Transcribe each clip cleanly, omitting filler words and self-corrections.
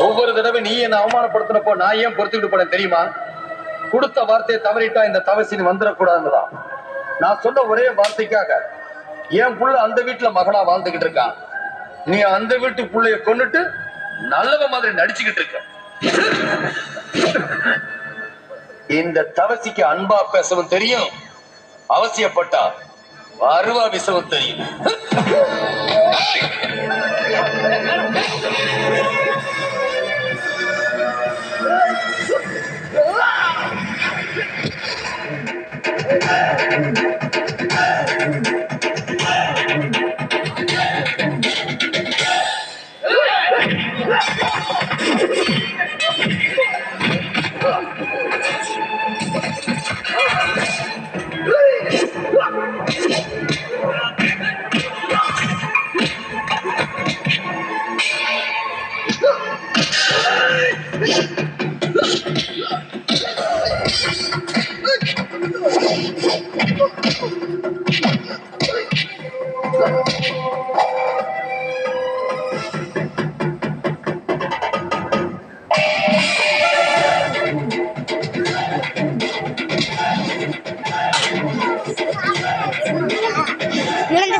ஒவ்வொரு தடவை நீ என்ன அவமானப்படுத்தினப்போ நான் ஏன் பொறுத்துக்கிட்டு போனேன் தெரியுமா? கொடுத்த வார்த்தையை தவறிட்டா இந்த தவசினி வந்துடக்கூடாதுதான். நான் சொன்ன ஒரே வார்த்தைக்காக என் புள்ள அந்த வீட்டுல மகனா வாழ்ந்துகிட்டு இருக்கான். நீ அந்த வீட்டு புள்ளைய கொன்னுட்டு நல்லவ மாதிரி நடிச்சுக்கிட்டு இருக்க. இந்த தவசிக்கு அன்பா பேசவும் தெரியும், அவசியப்பட்டா அருவா விசவும் தெரியும்.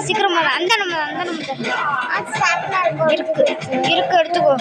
சீக்கிரம் அந்த நம்ம இருக்கு எடுத்துக்கோ.